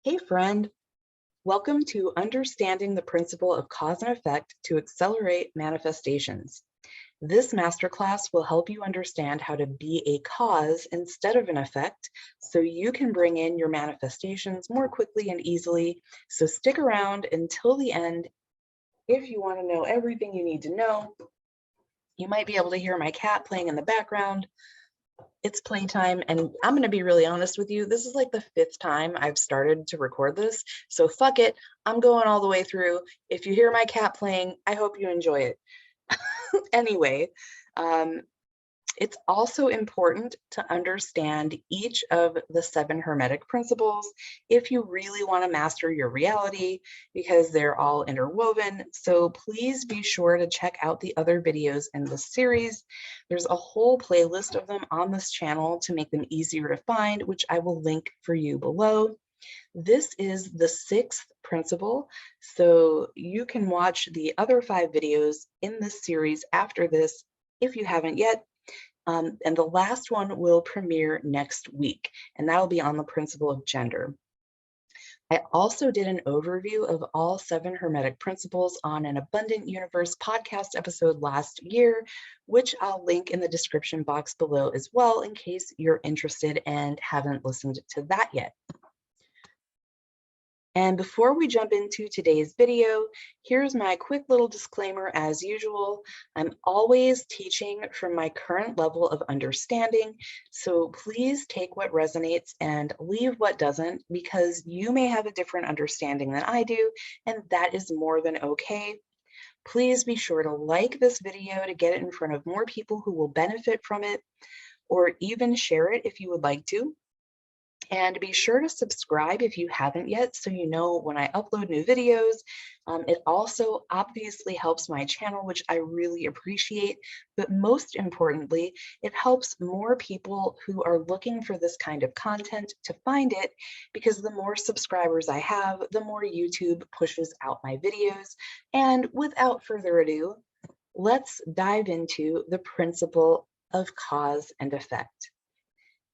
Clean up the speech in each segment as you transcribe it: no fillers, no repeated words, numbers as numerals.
Hey friend, welcome to Understanding the Principle of Cause and Effect to Accelerate Manifestations. This masterclass will help you understand how to be a cause instead of an effect so you can bring in your manifestations more quickly and easily. So stick around until the end if you want to know everything you need to know. You might be able to hear my cat playing in the background. It's playtime, and I'm going to be really honest with you. This is like the 5th time I've started to record this, so fuck it. I'm going all the way through. If you hear my cat playing, I hope you enjoy it. Anyway, it's also important to understand each of the 7 Hermetic principles if you really want to master your reality, because they're all interwoven. So please be sure to check out the other videos in this series. There's a whole playlist of them on this channel to make them easier to find, which I will link for you below. This is the 6th principle, so you can watch the other 5 videos in this series after this if you haven't yet. And the last one will premiere next week, and that'll be on the principle of gender. I also did an overview of all 7 Hermetic principles on an Abundant Universe podcast episode last year, which I'll link in the description box below as well in case you're interested and haven't listened to that yet. And before we jump into today's video, here's my quick little disclaimer as usual. I'm always teaching from my current level of understanding, so please take what resonates and leave what doesn't, because you may have a different understanding than I do, and that is more than okay. Please be sure to like this video to get it in front of more people who will benefit from it, or even share it if you would like to. And be sure to subscribe if you haven't yet, so you know when I upload new videos. It also obviously helps my channel, which I really appreciate, but most importantly, it helps more people who are looking for this kind of content to find it, because the more subscribers I have, the more YouTube pushes out my videos. And without further ado, let's dive into the principle of cause and effect.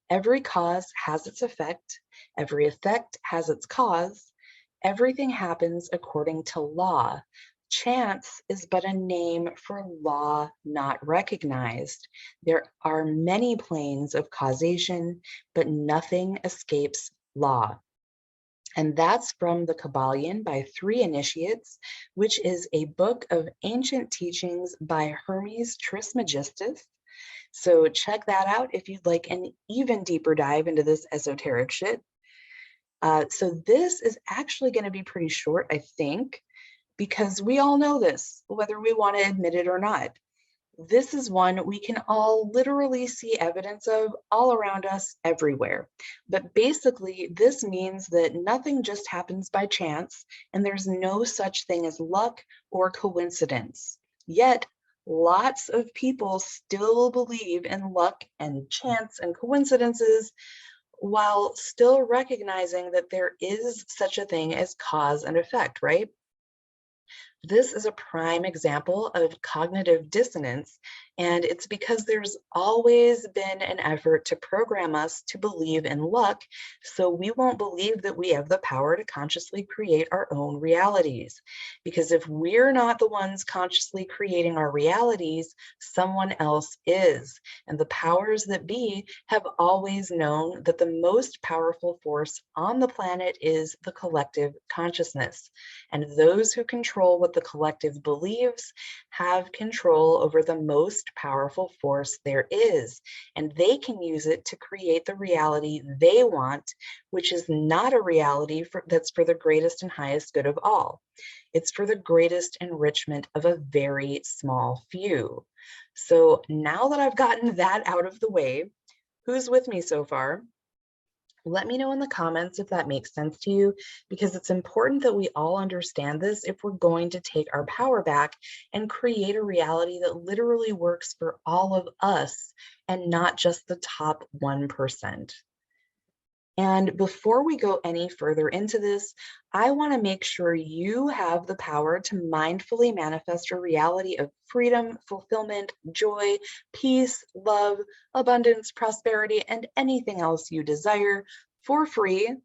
Every cause has its effect. Every effect has its cause. Everything happens according to law. Chance is but a name for law not recognized. There are many planes of causation, but nothing escapes law. And that's from The Kabbalion by 3 Initiates, which is a book of ancient teachings by Hermes Trismegistus. So check that out if you'd like an even deeper dive into this esoteric shit. So this is actually going to be pretty short, I think, because we all know this, whether we want to admit it or not. This is one we can all literally see evidence of all around us everywhere. But basically, this means that nothing just happens by chance, and there's no such thing as luck or coincidence. Yet, lots of people still believe in luck and chance and coincidences, while still recognizing that there is such a thing as cause and effect, right? This is a prime example of cognitive dissonance, and it's because there's always been an effort to program us to believe in luck, so we won't believe that we have the power to consciously create our own realities. Because if we're not the ones consciously creating our realities, someone else is. And the powers that be have always known that the most powerful force on the planet is the collective consciousness. And those who control what the collective believes have control over the most powerful force there is, and they can use it to create the reality they want, which is not a reality that's for the greatest and highest good of all. It's for the greatest enrichment of a very small few. So now that I've gotten that out of the way, who's with me so far? Let me know in the comments if that makes sense to you, because it's important that we all understand this if we're going to take our power back and create a reality that literally works for all of us and not just the top 1%. And before we go any further into this, I want to make sure you have the power to mindfully manifest a reality of freedom, fulfillment, joy, peace, love, abundance, prosperity, and anything else you desire for free.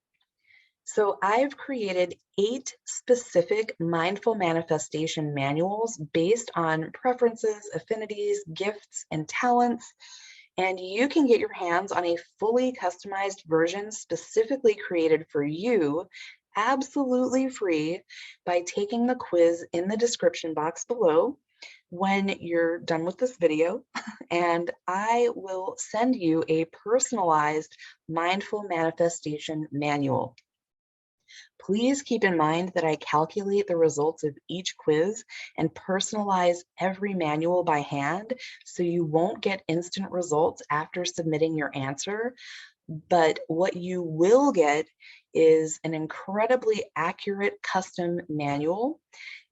So I've created 8 specific mindful manifestation manuals based on preferences, affinities, gifts, and talents. And you can get your hands on a fully customized version specifically created for you, absolutely free, by taking the quiz in the description box below when you're done with this video. And I will send you a personalized mindful manifestation manual. Please keep in mind that I calculate the results of each quiz and personalize every manual by hand, so you won't get instant results after submitting your answer. But what you will get is an incredibly accurate custom manual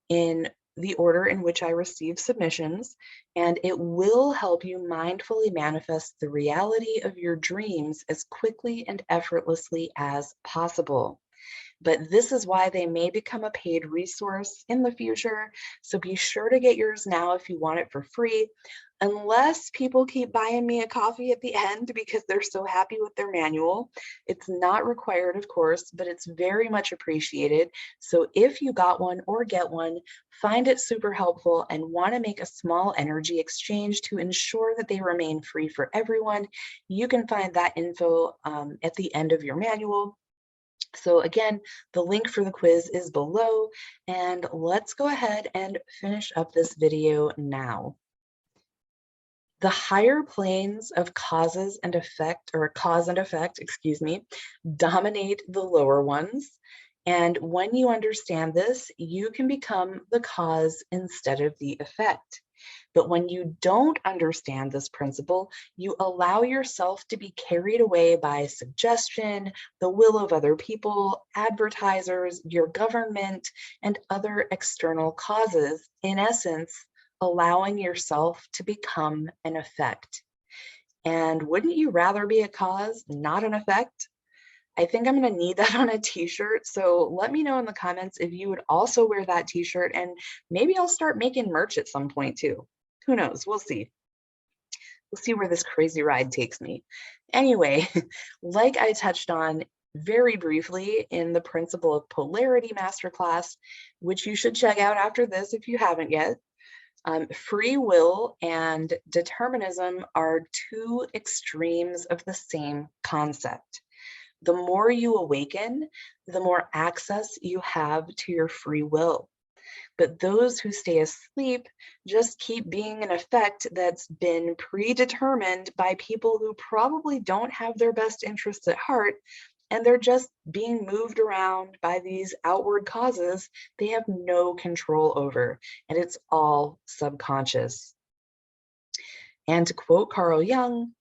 in the order in which I receive submissions, and it will help you mindfully manifest the reality of your dreams as quickly and effortlessly as possible. But this is why they may become a paid resource in the future. So be sure to get yours now if you want it for free, unless people keep buying me a coffee at the end because they're so happy with their manual. It's not required, of course, but it's very much appreciated. So if you got one or get one, find it super helpful and want to make a small energy exchange to ensure that they remain free for everyone, you can find that info at the end of your manual. So again, the link for the quiz is below, and let's go ahead and finish up this video now. The higher planes of cause and effect, excuse me, dominate the lower ones. And when you understand this, you can become the cause instead of the effect. But when you don't understand this principle, you allow yourself to be carried away by suggestion, the will of other people, advertisers, your government, and other external causes, in essence, allowing yourself to become an effect. And wouldn't you rather be a cause, not an effect? I think I'm going to need that on a t-shirt. So let me know in the comments if you would also wear that t-shirt, and maybe I'll start making merch at some point too. Who knows? We'll see. We'll see where this crazy ride takes me. Anyway, like I touched on very briefly in the Principle of Polarity masterclass, which you should check out after this if you haven't yet, free will and determinism are two extremes of the same concept. The more you awaken, the more access you have to your free will. But those who stay asleep just keep being an effect that's been predetermined by people who probably don't have their best interests at heart, and they're just being moved around by these outward causes they have no control over, and it's all subconscious. And to quote Carl Jung,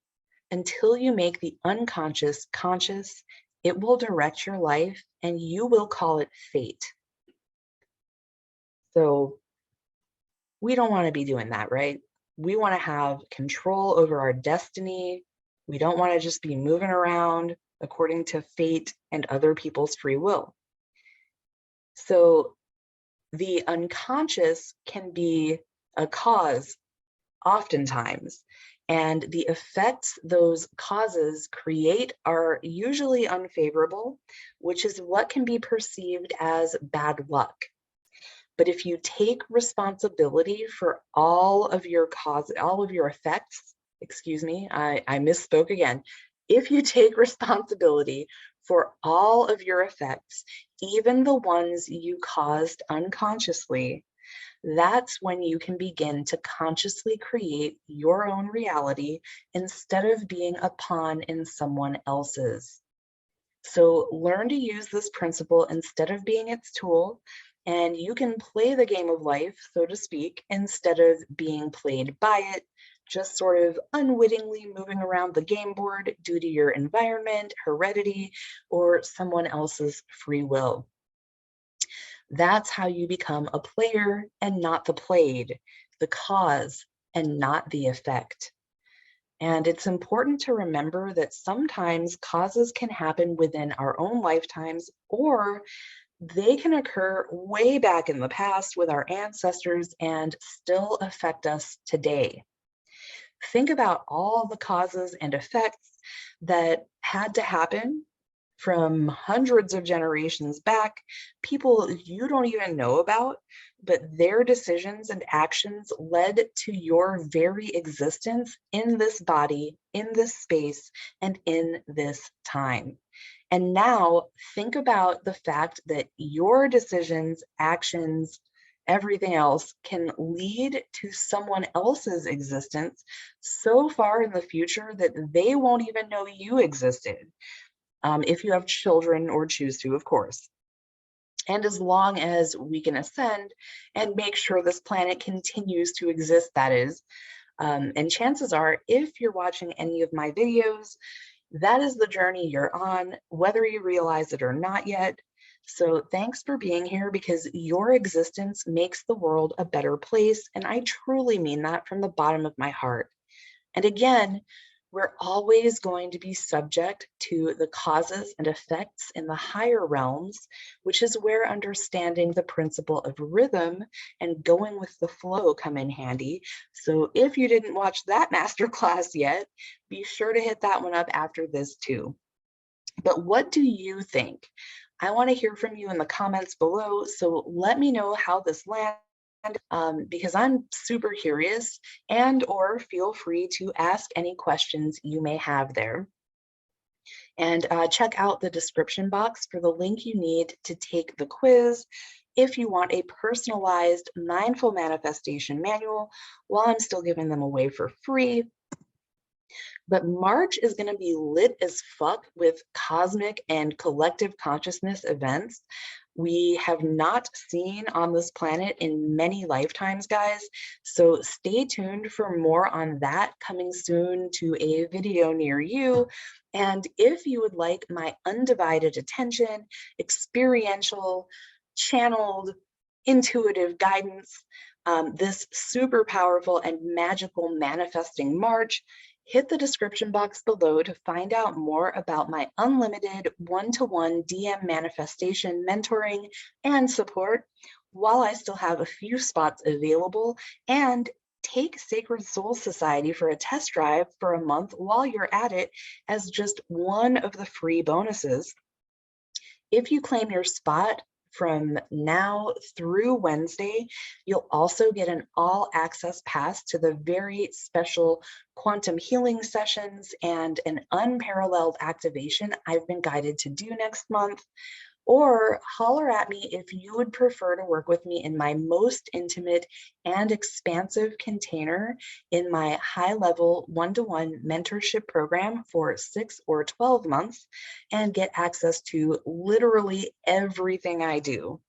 until you make the unconscious conscious, it will direct your life and you will call it fate. So we don't want to be doing that, right? We want to have control over our destiny. We don't want to just be moving around according to fate and other people's free will. So the unconscious can be a cause oftentimes, and the effects those causes create are usually unfavorable, which is what can be perceived as bad luck. But if you take responsibility for all of your effects, excuse me, I misspoke again. If you take responsibility for all of your effects, even the ones you caused unconsciously, that's when you can begin to consciously create your own reality instead of being a pawn in someone else's. So learn to use this principle instead of being its tool, and you can play the game of life, so to speak, instead of being played by it, just sort of unwittingly moving around the game board due to your environment, heredity, or someone else's free will. That's how you become a player and not the played, the cause and not the effect. And it's important to remember that sometimes causes can happen within our own lifetimes, or they can occur way back in the past with our ancestors and still affect us today. Think about all the causes and effects that had to happen from hundreds of generations back, people you don't even know about, but their decisions and actions led to your very existence in this body, in this space, and in this time. And now think about the fact that your decisions, actions, everything else can lead to someone else's existence so far in the future that they won't even know you existed. If you have children or choose to, of course. And as long as we can ascend and make sure this planet continues to exist, that is. And chances are, if you're watching any of my videos, that is the journey you're on, whether you realize it or not yet. So thanks for being here, because your existence makes the world a better place. And I truly mean that from the bottom of my heart. And again, we're always going to be subject to the causes and effects in the higher realms, which is where understanding the principle of rhythm and going with the flow come in handy. So if you didn't watch that masterclass yet, be sure to hit that one up after this too. But what do you think? I want to hear from you in the comments below. So let me know how this landed. Because I'm super curious, and or feel free to ask any questions you may have there. And check out the description box for the link you need to take the quiz if you want a personalized mindful manifestation manual, while I'm still giving them away for free. But March is going to be lit as fuck with cosmic and collective consciousness events we have not seen on this planet in many lifetimes, guys. So stay tuned for more on that, coming soon to a video near you. And if you would like my undivided attention, experiential, channeled, intuitive guidance, this super powerful and magical manifesting March, hit the description box below to find out more about my unlimited one-to-one DM manifestation mentoring and support while I still have a few spots available, and take Sacred Soul Society for a test drive for a month while you're at it as just one of the free bonuses. If you claim your spot from now through Wednesday, you'll also get an all-access pass to the very special quantum healing sessions and an unparalleled activation I've been guided to do next month. Or holler at me if you would prefer to work with me in my most intimate and expansive container in my high-level one-to-one mentorship program for 6 or 12 months and get access to literally everything I do.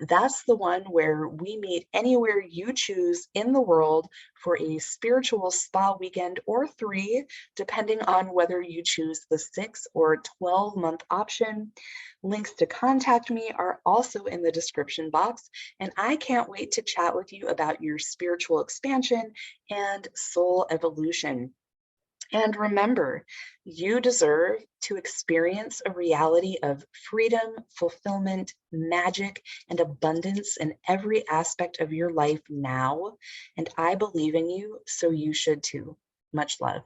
That's the one where we meet anywhere you choose in the world for a spiritual spa weekend or 3, depending on whether you choose the 6 or 12-month option. Links to contact me are also in the description box, and I can't wait to chat with you about your spiritual expansion and soul evolution. And remember, you deserve to experience a reality of freedom, fulfillment, magic, and abundance in every aspect of your life now. And I believe in you, so you should too. Much love.